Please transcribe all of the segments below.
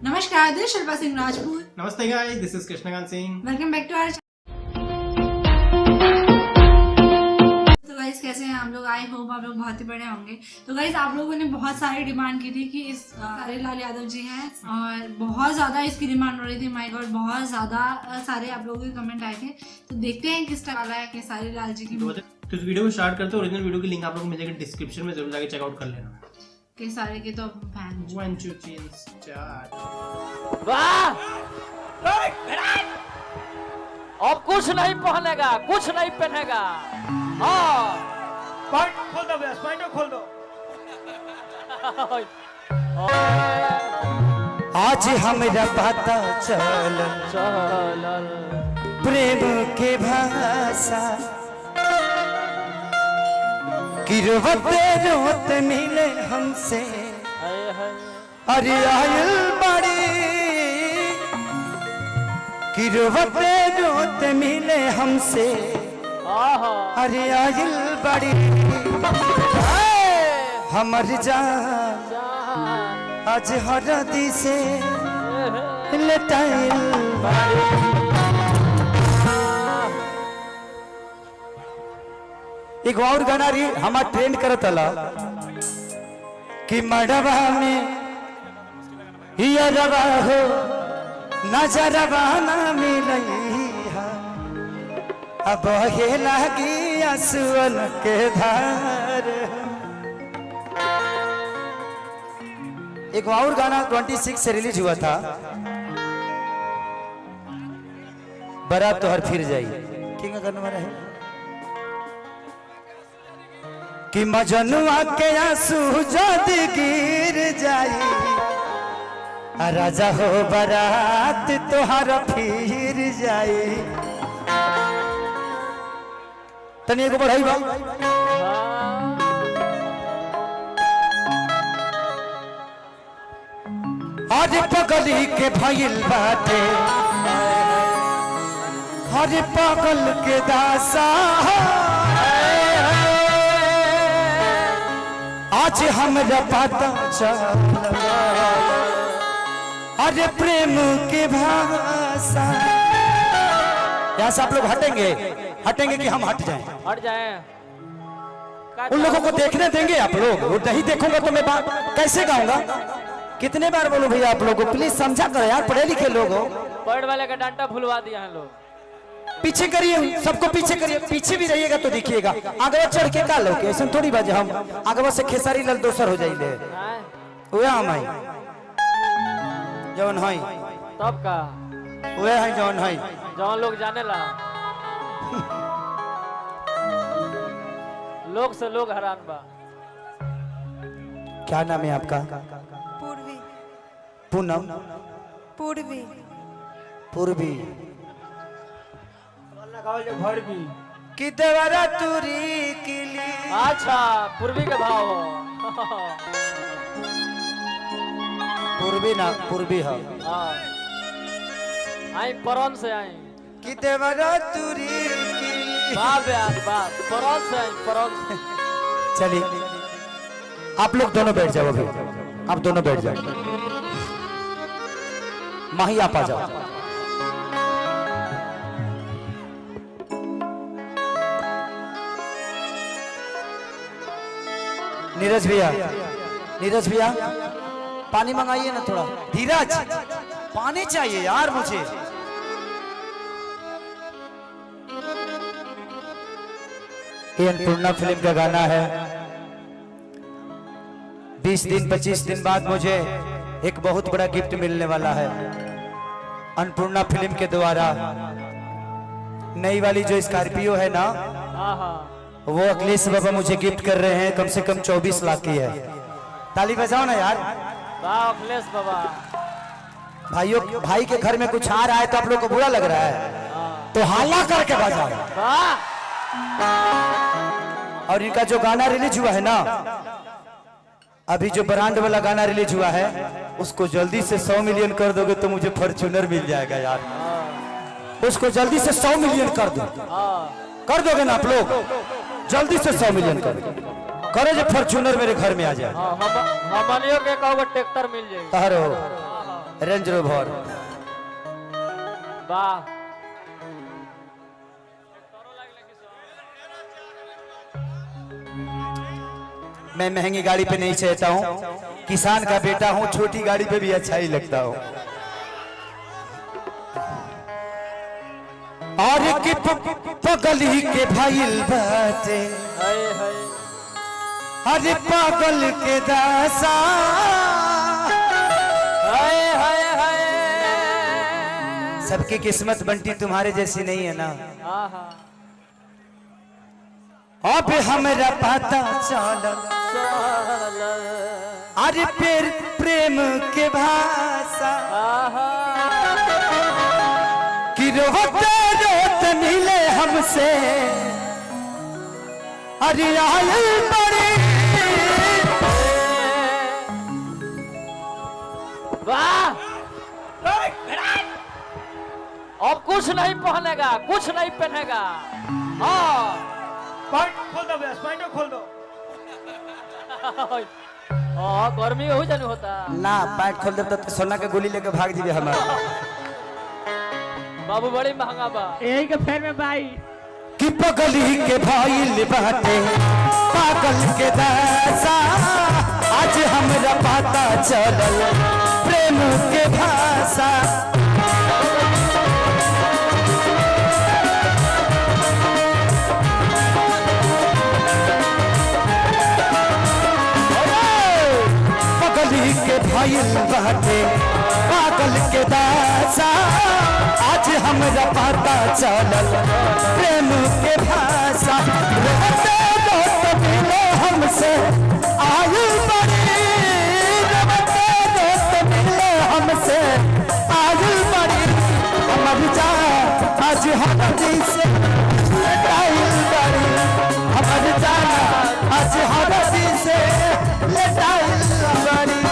नमस्कार, दिस शिल्पा सिंह राजपूत। नमस्ते guys, this is Krishnakant Singh. Welcome back to our. तो गाइस कैसे हैं आप लोग? आई होप आप लोग बहुत ही बड़े होंगे। तो गाइस आप लोगों ने बहुत सारी डिमांड की थी कि इस सारे लाल यादव जी हैं और बहुत ज्यादा इसकी डिमांड हो रही थी। माय गॉड, बहुत ज्यादा सारे आप लोगों के कमेंट आए थे। तो देखते हैं किस तरह वाला है कि सारे लाल जी की। तो इस वीडियो को स्टार्ट करते हैं। ओरिजिनल वीडियो की लिंक आप लोगों को मिलेगी डिस्क्रिप्शन में, जरूर जाके चेकआउट कर लेना। के सारे के तो फैन 1 2 3 स्टार्ट। वाह! अब कुछ नहीं पहनेगा, कुछ नहीं पहनेगा। हाँ, पॉइंट खोल दो बस, पॉइंट खोल दो। आज हमरा पता चलल प्रेम के भाषा, कि रोते रोत मिले हमसे। अरे आयल बड़ी कि रोते रोत मिले हमसे। अरे आयल बड़ी हमर जान आज हरदी से लटाइल बड़ी। एक और गाना री हमार ट्रेंड करत हला कि मडवा में हियरवा हो नजरवा ना मिलई हा, अब हे लागी आंसुअन के धार। एक और गाना 26 से रिलीज हुआ था, बारात तो हर फिर जाई। किंग गाना वाला है कि मजनुआ के आंसू जद गिर जाई, राजा हो बारात तोहर फिर जाई। तनी एगो बढ़ाई बा। हर पगली के भइल बाटे, हर पगल के दासा। आज हमरा पता चला अरे प्रेम के भाषा। यहाँ से आप लोग हटेंगे कि हम हट जाएं? हट जाएं। उन लोगों को देखने देंगे आप लोग? वो नहीं देखूंगा तो मैं कैसे गाऊंगा? कितने बार बोलूं भैया आप लोगों को, प्लीज समझा करो यार, पढ़े लिखे लोग हो। पैड वाले का डंडा भुलवा दिया है लोग। पीछे करिए, सबको पीछे करिए। पीछे भी रहिएगा तो दिखिएगा, आगे चढ़ के का लोग ऐसा थोड़ी बाजे हम आगे से खेसारी लाल दोसर हो जाइले। वह हम है जौन है, तब का वह है जौन है, जौन लोग जाने ला। लोग से लोग हैरान बा। क्या नाम है आपका? पूर्वी। पूनम? पूर्वी। पूर्वी घर भी कि देवरा तुरी किली। अच्छा, पूर्वी का भाव हो। पूर्वी ना, पूर्वी है। हाँ, आई परौन से आई कि देवरा तुरी किली। बाप यार बाप, परौन से आई, परौन से। चलिए आप लोग दोनों बैठ जाओ, अभी आप दोनों बैठ जाओ। माही आप आ जाओ। नीरज भैया, नीरज भैया पानी मंगाइए ना थोड़ा। धीरज पानी चाहिए यार मुझे। ये अन्नपूर्णा फिल्म का गाना है। 20 दिन 25 दिन बाद मुझे एक बहुत बड़ा गिफ्ट मिलने वाला है अन्नपूर्णा फिल्म के द्वारा। नई वाली जो स्कॉर्पियो है ना, वो अखिलेश बाबा मुझे गिफ्ट कर रहे हैं। कम से कम 24 लाख की है। ताली बजाओ ना यार। अखिलेश बाबा। भाइयों, भाई के घर में कुछ आ रहा है तो आप लोग को बुरा लग रहा है तो हल्ला करके बजाओ। और इनका जो गाना रिलीज हुआ है ना, अभी जो ब्रांड वाला गाना रिलीज हुआ है, उसको जल्दी से 100 मिलियन कर दोगे तो मुझे फॉर्च्यूनर मिल जाएगा यार। उसको जल्दी से 100 मिलियन कर दो। कर दोगे ना आप लोग? जल्दी से 100 मिलियन करो जो फॉर्च्यूनर मेरे घर में आ जाए। हमनियों के कहोगे ट्रैक्टर मिल जाएगा। तारो रेंज रोवर। वाह मैं महंगी गाड़ी पे नहीं चढ़ता हूँ, किसान का बेटा हूँ, छोटी गाड़ी पे भी अच्छा ही लगता हूँ। और कि पगल ही के भाईल बाटे, हाय हाय अरे पागल के दासा, हाय हाय हाय सबकी किस्मत बंटी तुम्हारे जैसी नहीं है ना। आहा अब हमरा पता चलल अरे फिर प्रेम के भाषा, आहा कि रोते रोते मिले हमसे अरे आयल बड़ी। वाह अब कुछ नहीं पहनेगा, कुछ नहीं पहनेगा। हाँ पैंट खोल दो बस, पैंटो खोल दो। गर्मी हो जानू होता ना पैंट खोल दे तो सोना के गोली लेके भाग जीवे हमारा। बाबू बड़ी महंगा बा यही के फेर में भाई कि पगली के भाईल बाटे पागल के दासा, आज हमरा पता चलल प्रेम के भाषा। पगली के भाईल बाटे पागल के दासा, आज हमरा पता चलल प्रेम के भाषा। रोते रोते मिले हमसे आयु बड़ी, रोते रोते मिले हमसे आयु बड़ी। हमर जान आज हरदी से लटाइल बड़ी, हमर जान आज हरदी से लटाइल बड़ी।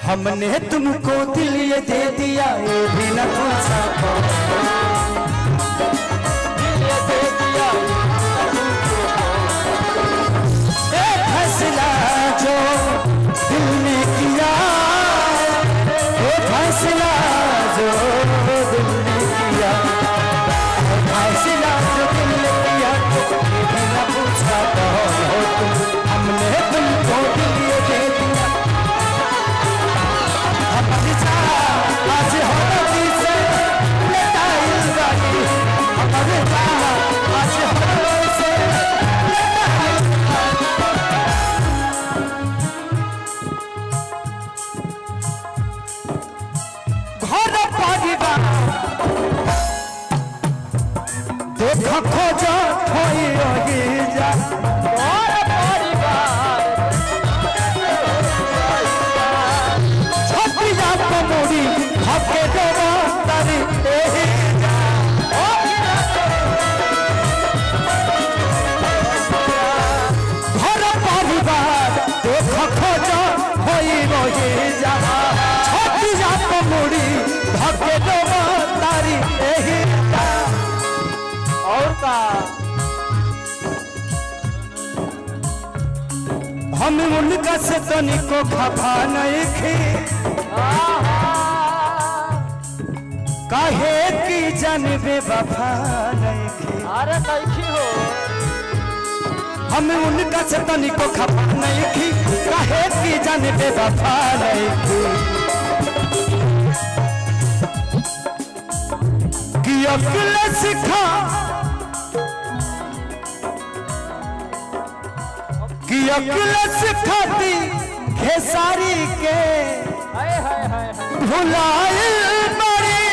हमने तुमको दिल ये दे दिया, ये भी न पूछा दिल ये दे दिया। एक फैसला जो दिल ने किया, एक फैसला जो दिल ने किया, फैसला जो दिल ने किया, ये भी न पूछा कौन हो तुम। हमने तुमको दिल ये दे दिया, आज हरदी से लटाइल बानी, हमर जान आज हरदी से लटाइल बानी। घर परिवार देख खोज होई रही जा, और परिवार छतिया कमोड़ी हके देवा तारी एही जा। घर परिवार देख खोज होई रही जा, छतिया कमोड़ी हके देवा तारी एही जा। और का हम उनका से तनिको खफा नहीं खी, काहे की जानबे वफा नहीं खी। अरे कैसी हो हम उनका से तनिको खफा नहीं खी, काहे की जानबे वफा नहीं खी। कि अकेले सिखा, कि अकेले सिखाती खेसारी के हाय हाय हाय हाय भुलाए बड़ी।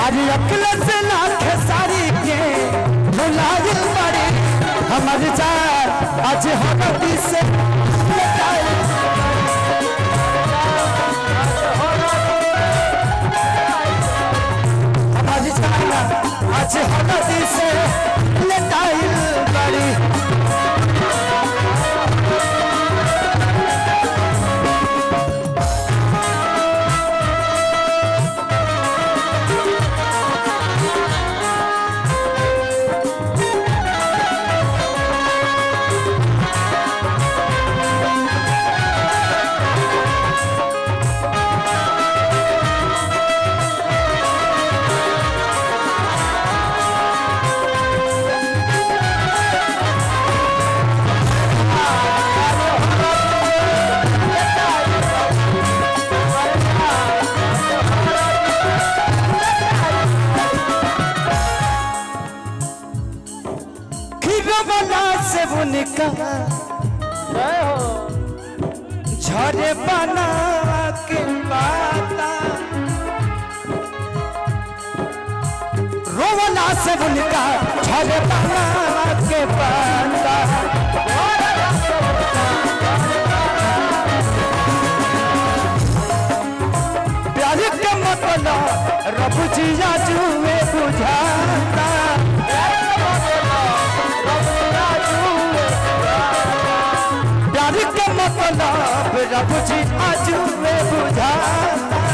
अरे अकेले से ना खेसारी के भुलाए बड़ी, हमर जान आज हरदी से लटाइल। हमर आज हलदी से लटाइल बड़ी से उनका जय हो झरे बना के पाता रोवला से उनका झरे बना के पाता प्यार के मतलब रब जिया जुए बुझाता प्यार के मतलब रब जी आज में बुझाता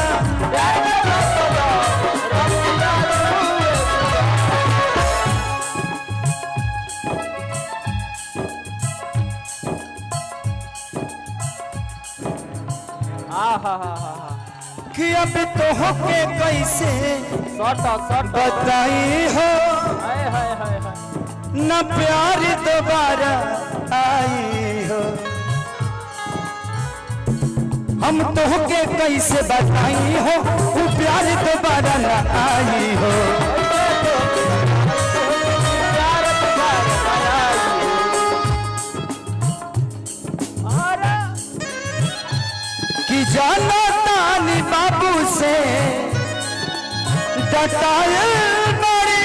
कि अब तो होके कैसे बताई हो न प्यार दोबारा आई हो हम तो होके कैसे बताई हो वो प्यार दोबारा न आई हो कि जानो तानी बाबू से डटाए बड़ी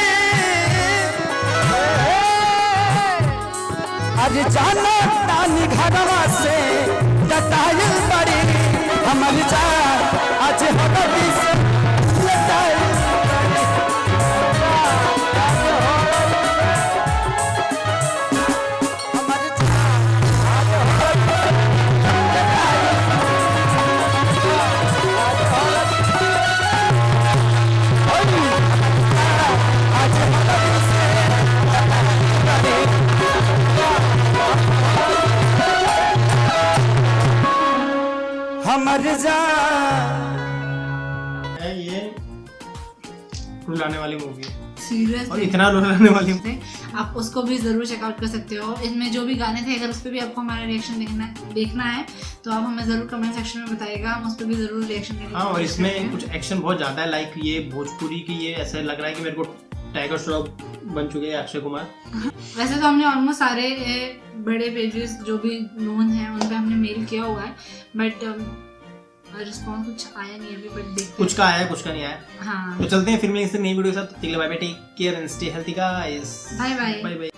आज जानो तानी घरवा से डटाए बड़ी हमारी जान आज हमारी से डटाए मर जा ये रुलाने वाली मूवी है सीरियस और इतना रुलाने वाली आप उसको भी जरूर चेकआउट कर सकते हो। इसमें जो भी गाने थे अगर उस पर भी आपको हमारा रिएक्शन देखना है तो आप हमें जरूर कमेंट सेक्शन में बताइएगा, हम उस पर भी जरूर रिएक्शन देंगे। हाँ, और इसमें कुछ एक्शन बहुत ज्यादा है, लाइक ये भोजपुरी की ये ऐसा लग रहा है कि मेरे को टाइगर श्रॉफ बन चुके हैं अक्षय कुमार। वैसे तो हमने ऑलमोस्ट सारे बड़े पेजेस जो भी नोन है उन पे हमने मेल किया हुआ है, बट रिस्पॉन्स कुछ आया नहीं अभी, बट देखते कुछ का आया कुछ का नहीं आया। हाँ, तो चलते हैं फिर मिलेंगे नई वीडियो के साथ। Take care and stay healthy guys. Bye bye. Bye by.